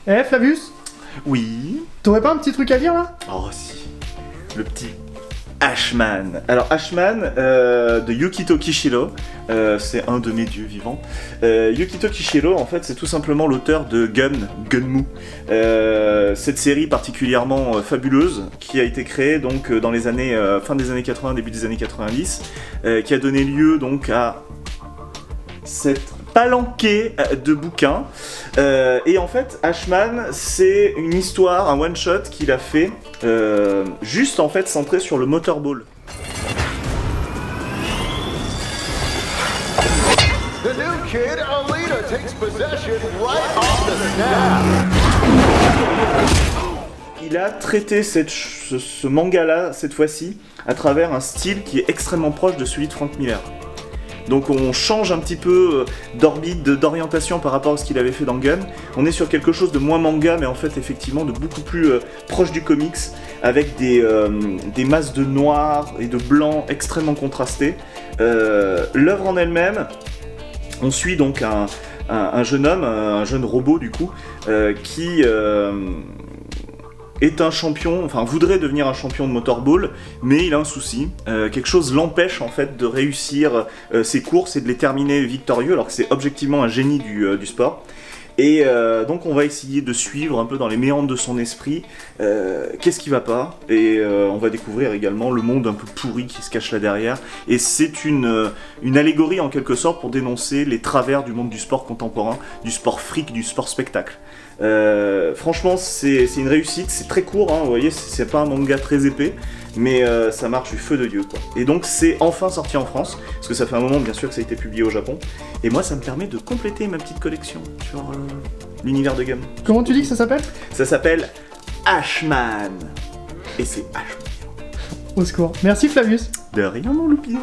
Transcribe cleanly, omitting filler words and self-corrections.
Eh Flavius, Oui. t'aurais pas un petit truc à lire là? Oh si. Le petit Ashman. Alors Ashman de Yukito Kishiro, c'est un de mes dieux vivants. Yukito Kishiro, en fait, c'est tout simplement l'auteur de Gunmu. Cette série particulièrement fabuleuse qui a été créée donc dans les années fin des années 80, début des années 90, qui a donné lieu donc à cette palanquée de bouquins. Et en fait, Ashman, c'est une histoire, un one-shot qu'il a fait, juste en fait centré sur le motorball. The new kid, Alita, takes possession right off the snap. Il a traité ce manga-là, cette fois-ci, à travers un style qui est extrêmement proche de celui de Frank Miller. Donc on change un petit peu d'orbite, d'orientation par rapport à ce qu'il avait fait dans Gun. On est sur quelque chose de moins manga, mais en fait effectivement de beaucoup plus proche du comics, avec des masses de noir et de blanc extrêmement contrastés. L'œuvre en elle-même, on suit donc un jeune homme, un jeune robot du coup, qui est un champion, enfin voudrait devenir un champion de motorball, mais il a un souci. Quelque chose l'empêche en fait de réussir ses courses et de les terminer victorieux, alors que c'est objectivement un génie du sport. Et donc on va essayer de suivre un peu dans les méandres de son esprit qu'est-ce qui va pas, et on va découvrir également le monde un peu pourri qui se cache là derrière. Et c'est une allégorie en quelque sorte pour dénoncer les travers du monde du sport contemporain, du sport fric, du sport spectacle. Franchement c'est une réussite, c'est très court, hein, vous voyez, c'est pas un manga très épais, mais ça marche du feu de Dieu quoi. Et donc c'est enfin sorti en France, parce que ça fait un moment bien sûr que ça a été publié au Japon, et moi ça me permet de compléter ma petite collection sur l'univers de Gum. Comment tu dis que ça s'appelle? Ça s'appelle Ashman, et c'est Ashman. Au secours. Merci Flavius. De rien mon loupillon.